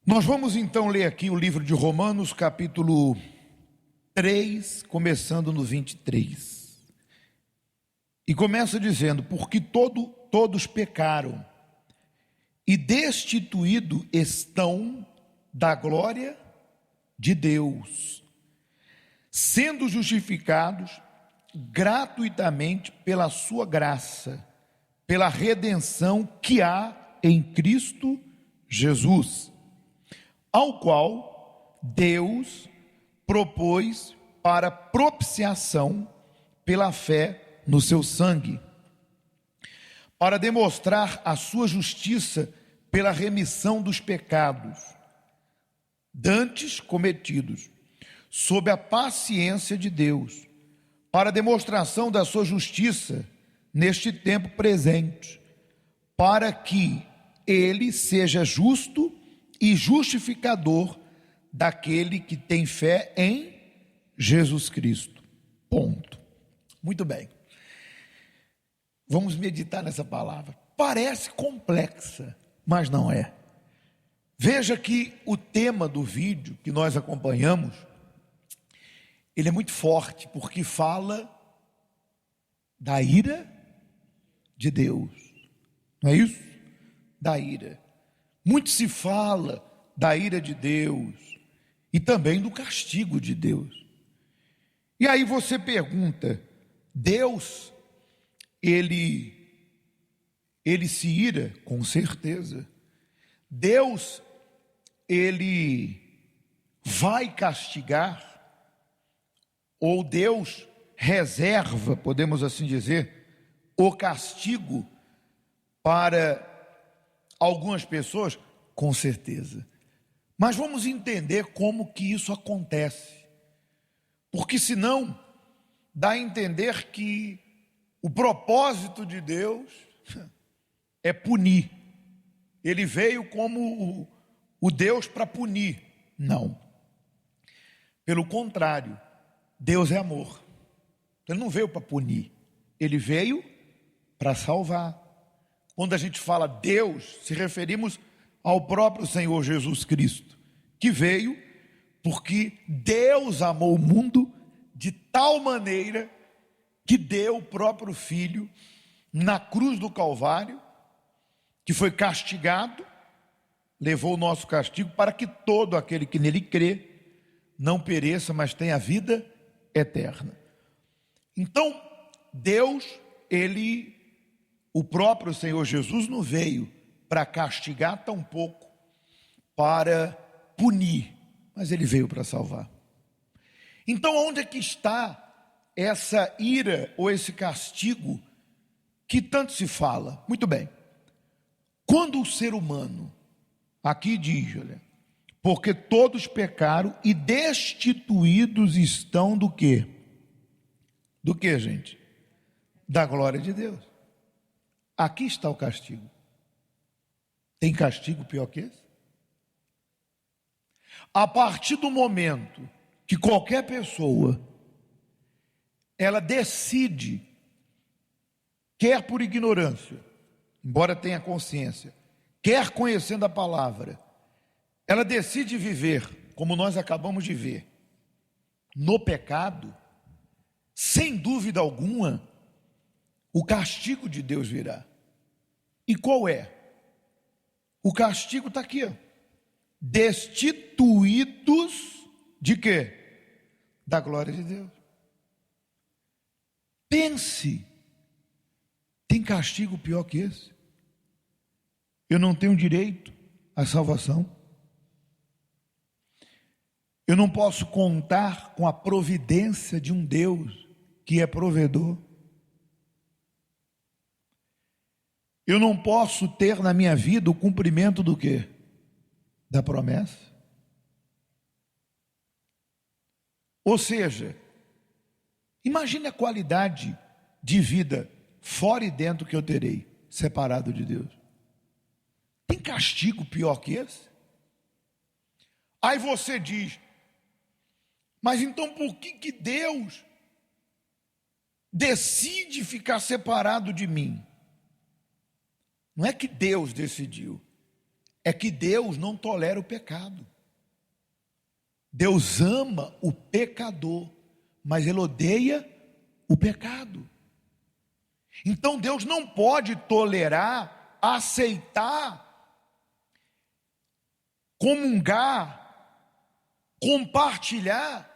Nós vamos então ler aqui o livro de Romanos, capítulo 3, começando no 23. E começa dizendo: porque todos pecaram e destituídos estão da glória de Deus, sendo justificados gratuitamente pela sua graça, pela redenção que há em Cristo Jesus, ao qual Deus propôs para propiciação pela fé no seu sangue, para demonstrar a sua justiça pela remissão dos pecados dantes cometidos, sob a paciência de Deus, para demonstração da sua justiça neste tempo presente, para que ele seja justo e justificador daquele que tem fé em Jesus Cristo. Ponto. Muito bem. Vamos meditar nessa palavra. Parece complexa, mas não é. Veja que o tema do vídeo que nós acompanhamos, ele é muito forte, porque fala da ira de Deus. Não é isso? Da ira. Muito se fala da ira de Deus e também do castigo de Deus. E aí você pergunta: Deus, ele se ira? Com certeza. Deus, ele vai castigar? Ou Deus reserva, podemos assim dizer, o castigo para algumas pessoas? Com certeza. Mas vamos entender como que isso acontece, porque senão dá a entender que o propósito de Deus é punir. Ele veio como o Deus para punir. Não. Pelo contrário, Deus é amor. Ele não veio para punir, ele veio para salvar. Quando a gente fala Deus, se referimos ao próprio Senhor Jesus Cristo, que veio porque Deus amou o mundo de tal maneira que deu o próprio Filho na cruz do Calvário, que foi castigado, levou o nosso castigo para que todo aquele que nele crê não pereça, mas tenha vida eterna. Então, Deus, o próprio Senhor Jesus não veio para castigar, tampouco para punir, mas ele veio para salvar. Então, onde é que está essa ira ou esse castigo que tanto se fala? Muito bem. Quando o ser humano, aqui diz, olha, porque todos pecaram e destituídos estão do quê? Do quê, gente? Da glória de Deus. Aqui está o castigo. Tem castigo pior que esse? A partir do momento que qualquer pessoa, ela decide, quer por ignorância, embora tenha consciência, quer conhecendo a palavra, ela decide viver, como nós acabamos de ver, no pecado, sem dúvida alguma, o castigo de Deus virá. E qual é? O castigo está aqui, ó. Destituídos de quê? Da glória de Deus. Pense, tem castigo pior que esse? Eu não tenho direito à salvação. Eu não posso contar com a providência de um Deus que é provedor. Eu não posso ter na minha vida o cumprimento do quê? Da promessa. Ou seja, imagine a qualidade de vida fora e dentro que eu terei, separado de Deus. Tem castigo pior que esse? Aí você diz: mas então por que Deus decide ficar separado de mim? Não é que Deus decidiu, é que Deus não tolera o pecado. Deus ama o pecador, mas Ele odeia o pecado. Então Deus não pode tolerar, aceitar, comungar, compartilhar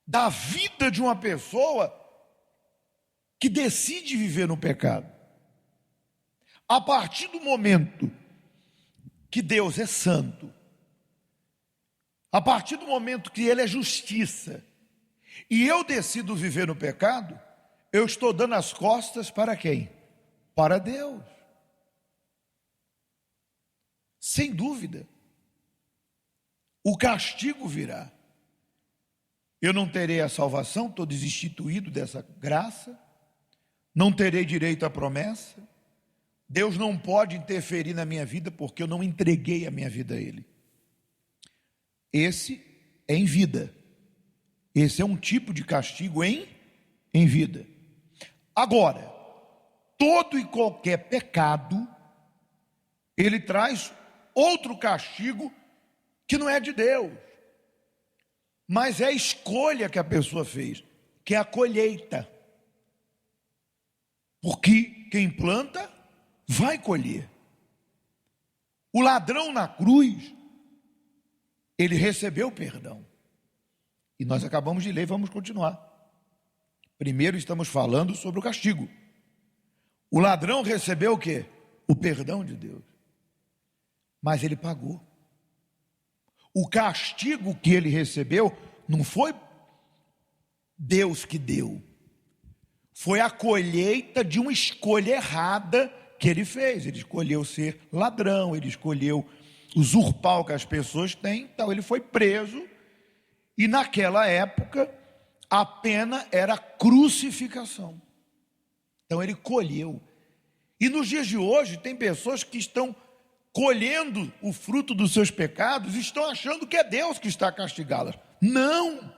da vida de uma pessoa que decide viver no pecado. A partir do momento que Deus é santo, a partir do momento que Ele é justiça, e eu decido viver no pecado, eu estou dando as costas para quem? Para Deus. Sem dúvida. O castigo virá. Eu não terei a salvação, estou destituído dessa graça, não terei direito à promessa. Deus não pode interferir na minha vida porque eu não entreguei a minha vida a Ele. Esse é em vida. Esse é um tipo de castigo em vida. Agora, todo e qualquer pecado, ele traz outro castigo que não é de Deus, mas é a escolha que a pessoa fez, que é a colheita. Porque quem planta, vai colher. O ladrão na cruz, ele recebeu perdão. E nós acabamos de ler, vamos continuar. Primeiro estamos falando sobre o castigo. O ladrão recebeu o quê? O perdão de Deus. Mas ele pagou. O castigo que ele recebeu não foi Deus que deu. Foi a colheita de uma escolha errada que ele fez. Ele escolheu ser ladrão, ele escolheu usurpar o que as pessoas têm, então ele foi preso. E naquela época, a pena era crucificação. Então ele colheu. E nos dias de hoje, tem pessoas que estão colhendo o fruto dos seus pecados e estão achando que é Deus que está a castigá-las. Não!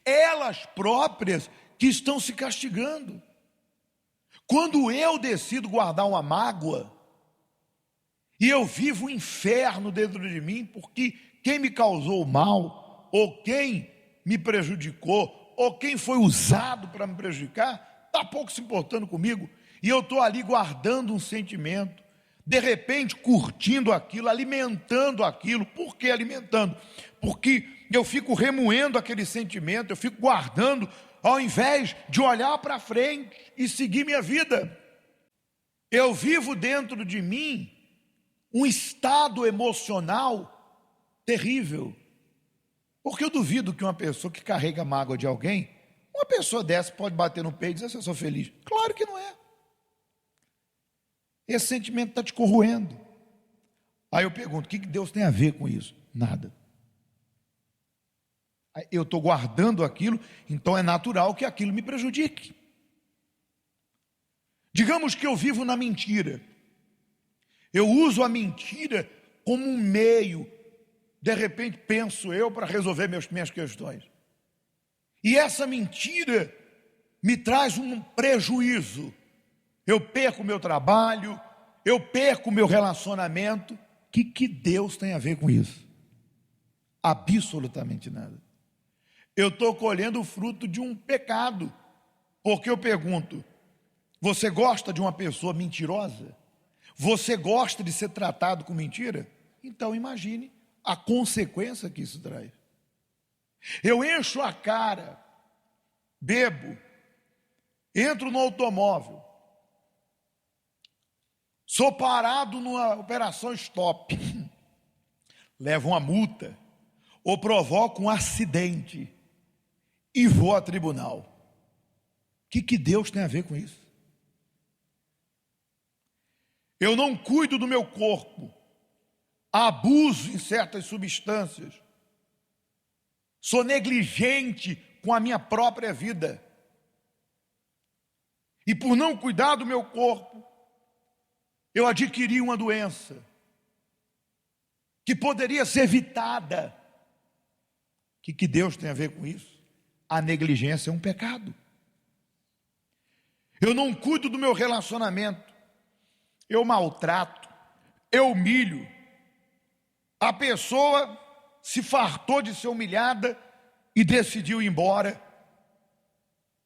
Elas próprias que estão se castigando. Quando eu decido guardar uma mágoa, e eu vivo o inferno dentro de mim, porque quem me causou o mal, ou quem me prejudicou, ou quem foi usado para me prejudicar, está pouco se importando comigo, e eu estou ali guardando um sentimento, de repente curtindo aquilo, alimentando aquilo. Por que alimentando? Porque eu fico remoendo aquele sentimento, eu fico guardando, ao invés de olhar para frente e seguir minha vida. Eu vivo dentro de mim um estado emocional terrível. Porque eu duvido que uma pessoa que carrega mágoa de alguém, uma pessoa dessa pode bater no peito e dizer assim: eu sou feliz. Claro que não é. Esse sentimento está te corroendo. Aí eu pergunto: o que Deus tem a ver com isso? Nada. Eu estou guardando aquilo, então é natural que aquilo me prejudique. Digamos que eu vivo na mentira. Eu uso a mentira como um meio, de repente penso eu, para resolver minhas questões. E essa mentira me traz um prejuízo. Eu perco o meu trabalho, eu perco o meu relacionamento. O que Deus tem a ver com isso? Absolutamente nada. Eu estou colhendo o fruto de um pecado, porque eu pergunto: você gosta de uma pessoa mentirosa? Você gosta de ser tratado com mentira? Então imagine a consequência que isso traz. Eu encho a cara, bebo, entro no automóvel, sou parado numa operação stop, levo uma multa, ou provoco um acidente e vou a tribunal. O que Deus tem a ver com isso? Eu não cuido do meu corpo, abuso em certas substâncias, sou negligente com a minha própria vida, e por não cuidar do meu corpo, eu adquiri uma doença que poderia ser evitada. O que Deus tem a ver com isso? A negligência é um pecado. Eu não cuido do meu relacionamento, eu maltrato, eu humilho, a pessoa se fartou de ser humilhada e decidiu ir embora,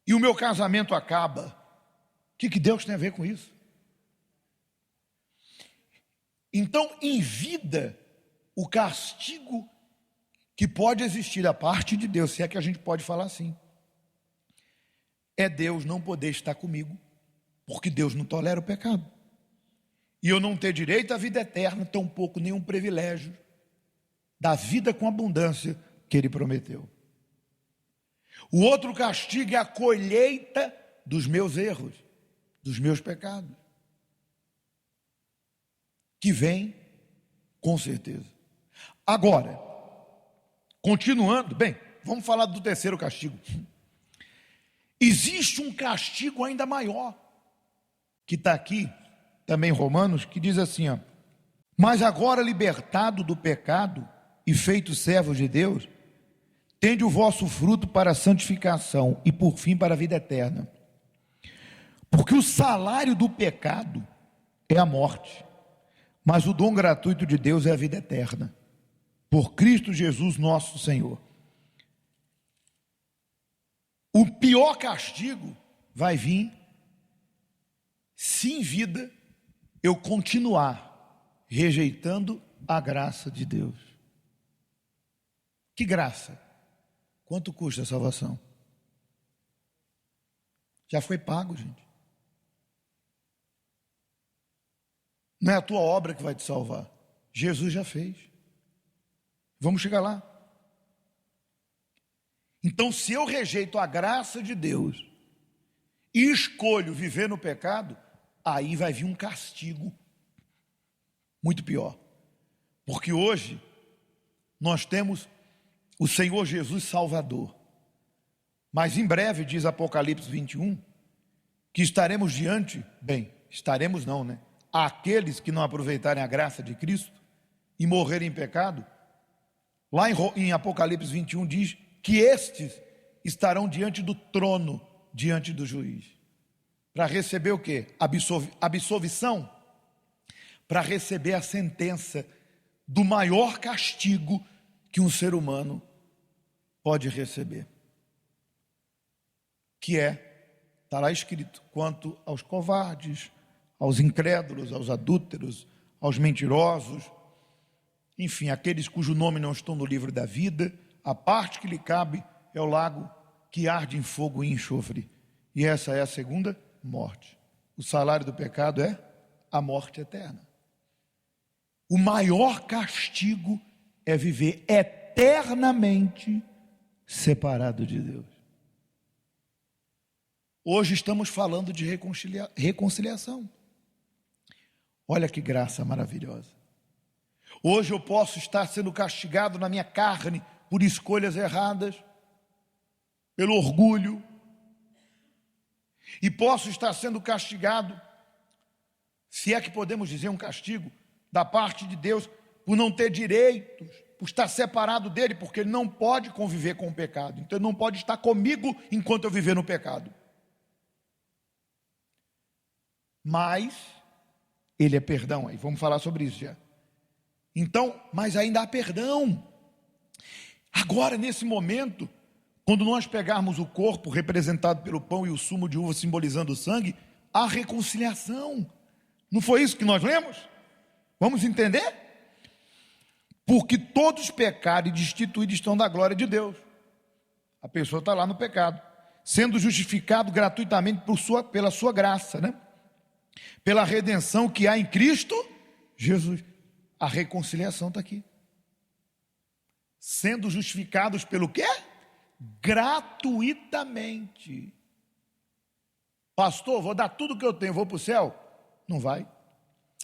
e o meu casamento acaba. O que Deus tem a ver com isso? Então, em vida, o castigo que pode existir da parte de Deus, se é que a gente pode falar assim, é Deus não poder estar comigo, porque Deus não tolera o pecado. E eu não ter direito à vida eterna, tampouco nenhum privilégio da vida com abundância que Ele prometeu. O outro castigo é a colheita dos meus erros, dos meus pecados, que vem com certeza. Agora, continuando, bem, vamos falar do terceiro castigo. Existe um castigo ainda maior, que está aqui, também em Romanos, que diz assim, ó, mas agora libertado do pecado e feitos servos de Deus, tende o vosso fruto para a santificação e por fim para a vida eterna. Porque o salário do pecado é a morte, mas o dom gratuito de Deus é a vida eterna, por Cristo Jesus nosso Senhor. O pior castigo vai vir se em vida eu continuar rejeitando a graça de Deus. Que graça? Quanto custa a salvação? Já foi pago, gente. Não é a tua obra que vai te salvar. Jesus já fez. Vamos chegar lá. Então, se eu rejeito a graça de Deus e escolho viver no pecado, aí vai vir um castigo muito pior. Porque hoje nós temos o Senhor Jesus Salvador. Mas em breve, diz Apocalipse 21, que estaremos diante, estaremos não, né? Aqueles que não aproveitarem a graça de Cristo e morrerem em pecado, lá em Apocalipse 21 diz que estes estarão diante do trono, diante do juiz. Para receber o quê? Absolvição? Para receber a sentença do maior castigo que um ser humano pode receber. Que está lá escrito, quanto aos covardes, aos incrédulos, aos adúlteros, aos mentirosos, enfim, aqueles cujo nome não estão no livro da vida, a parte que lhe cabe é o lago que arde em fogo e enxofre. E essa é a segunda morte. O salário do pecado é a morte eterna. O maior castigo é viver eternamente separado de Deus. Hoje estamos falando de reconciliação. Olha que graça maravilhosa. Hoje eu posso estar sendo castigado na minha carne por escolhas erradas, pelo orgulho, e posso estar sendo castigado, se é que podemos dizer um castigo, da parte de Deus, por não ter direitos, por estar separado dele, porque ele não pode conviver com o pecado, então ele não pode estar comigo enquanto eu viver no pecado. Mas ele é perdão, aí vamos falar sobre isso já. Então, mas ainda há perdão. Agora, nesse momento, quando nós pegarmos o corpo representado pelo pão e o sumo de uva simbolizando o sangue, há reconciliação. Não foi isso que nós lemos? Vamos entender? Porque todos pecaram e destituídos estão da glória de Deus. A pessoa está lá no pecado, sendo justificado gratuitamente pela sua graça, né? Pela redenção que há em Cristo Jesus. A reconciliação está aqui. Sendo justificados pelo quê? Gratuitamente. Pastor, vou dar tudo que eu tenho, vou para o céu? Não vai.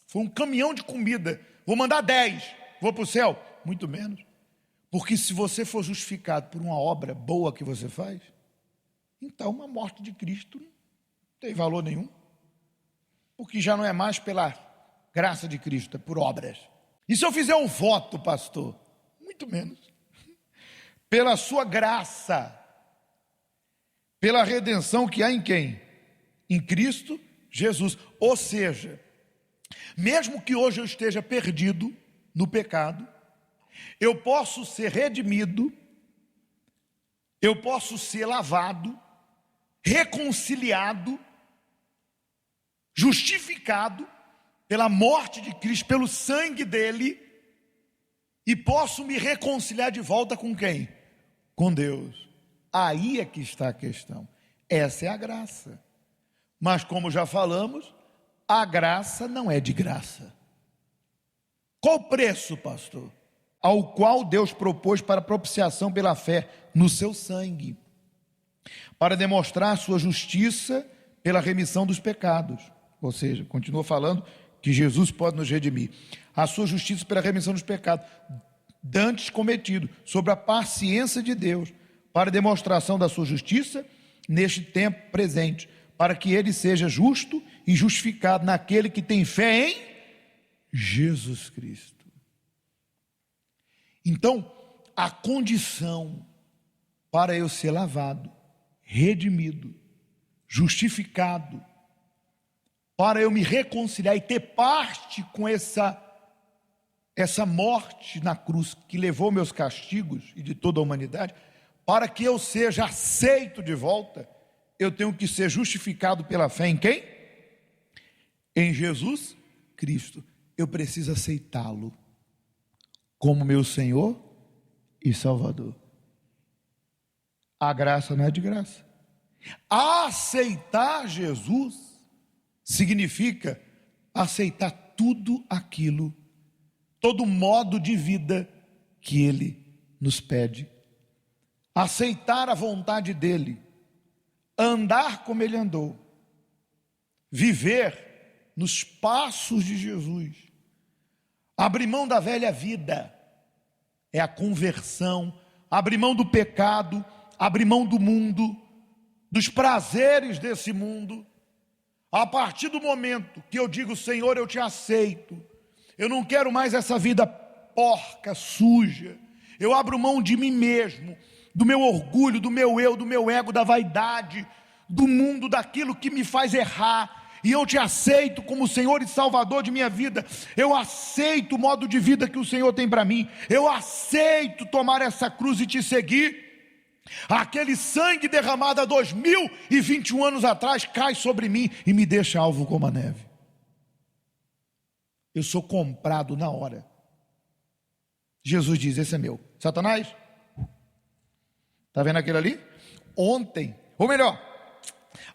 Foi um caminhão de comida, vou mandar 10, vou para o céu? Muito menos. Porque se você for justificado por uma obra boa que você faz, então uma morte de Cristo não tem valor nenhum. Porque já não é mais pela graça de Cristo, é por obras. E se eu fizer um voto, pastor? Muito menos. Pela sua graça, pela redenção que há em quem? Em Cristo Jesus. Ou seja, mesmo que hoje eu esteja perdido no pecado, Eu posso ser redimido, eu posso ser lavado, reconciliado, justificado pela morte de Cristo, pelo sangue dele, e posso me reconciliar de volta com quem? Com Deus. Aí é que está a questão. Essa é a graça. Mas como já falamos, a graça não é de graça. Qual o preço, pastor? Ao qual Deus propôs para propiciação pela fé no seu sangue, para demonstrar sua justiça pela remissão dos pecados. Ou seja, continua falando que Jesus pode nos redimir. A sua justiça pela remissão dos pecados dantes cometidos, sobre a paciência de Deus, para demonstração da sua justiça neste tempo presente, para que ele seja justo e justificado naquele que tem fé em Jesus Cristo. Então, a condição para eu ser lavado, redimido, justificado, para eu me reconciliar e ter parte com essa morte na cruz que levou meus castigos e de toda a humanidade, para que eu seja aceito de volta, eu tenho que ser justificado pela fé em quem? Em Jesus Cristo. Eu preciso aceitá-lo como meu Senhor e Salvador. A graça não é de graça. Aceitar Jesus significa aceitar tudo aquilo, todo modo de vida que Ele nos pede. Aceitar a vontade dEle, andar como Ele andou, viver nos passos de Jesus, abrir mão da velha vida, é a conversão, abrir mão do pecado, abrir mão do mundo, dos prazeres desse mundo. A partir do momento que eu digo, Senhor, eu te aceito, eu não quero mais essa vida porca, suja, eu abro mão de mim mesmo, do meu orgulho, do meu eu, do meu ego, da vaidade, do mundo, daquilo que me faz errar, e eu te aceito como Senhor e Salvador de minha vida. Eu aceito o modo de vida que o Senhor tem para mim, eu aceito tomar essa cruz e te seguir. Aquele sangue derramado há 2021 anos atrás cai sobre mim e me deixa alvo como a neve. Eu sou comprado na hora. Jesus diz, esse é meu. Satanás, está vendo aquele ali? Ontem, ou melhor,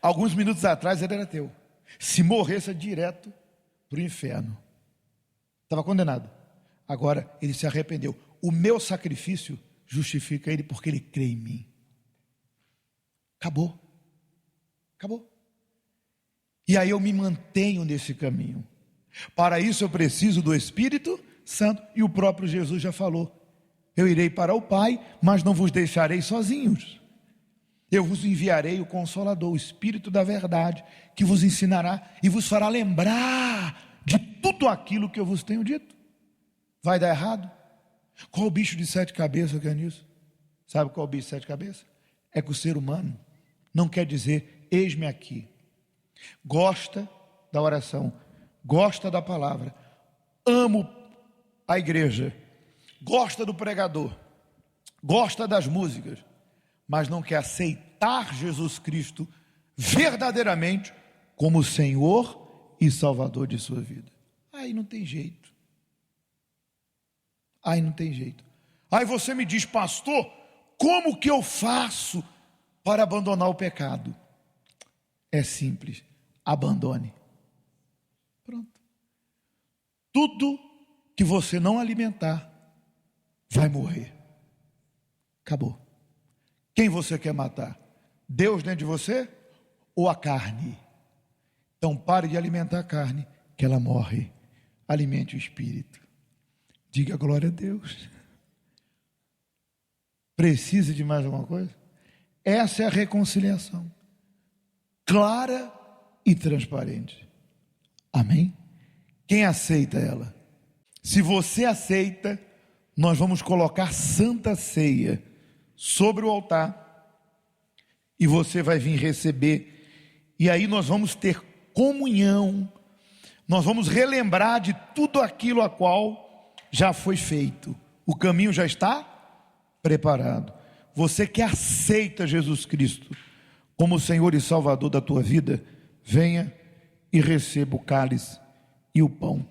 alguns minutos atrás ele era teu. Se morresse direto para o inferno, estava condenado. Agora ele se arrependeu. O meu sacrifício justifica ele porque ele crê em mim. Acabou. Acabou. E aí eu me mantenho nesse caminho. Para isso eu preciso do Espírito Santo, e o próprio Jesus já falou, eu irei para o Pai, mas não vos deixarei sozinhos, eu vos enviarei o Consolador, o Espírito da verdade, que vos ensinará e vos fará lembrar de tudo aquilo que eu vos tenho dito. Vai dar errado? Qual o bicho de 7 cabeças que é nisso? Sabe qual o bicho de 7 cabeças? É que o ser humano não quer dizer, eis-me aqui, gosta da oração, gosta da palavra, amo a igreja, gosta do pregador, gosta das músicas, mas não quer aceitar Jesus Cristo verdadeiramente como Senhor e Salvador de sua vida. Aí não tem jeito. Aí não tem jeito. Aí você me diz, pastor, como que eu faço para abandonar o pecado? É simples, abandone. Pronto. Tudo que você não alimentar vai morrer. Acabou. Quem você quer matar? Deus dentro de você ou a carne? Então pare de alimentar a carne, que ela morre. Alimente o espírito. Diga glória a Deus. Precisa de mais alguma coisa? Essa é a reconciliação, clara e transparente. Amém? Quem aceita ela? Se você aceita, nós vamos colocar Santa Ceia sobre o altar e você vai vir receber, e aí nós vamos ter comunhão, nós vamos relembrar de tudo aquilo a qual já foi feito. O caminho já está preparado. Você que aceita Jesus Cristo como o Senhor e Salvador da tua vida, venha e receba o cálice e o pão.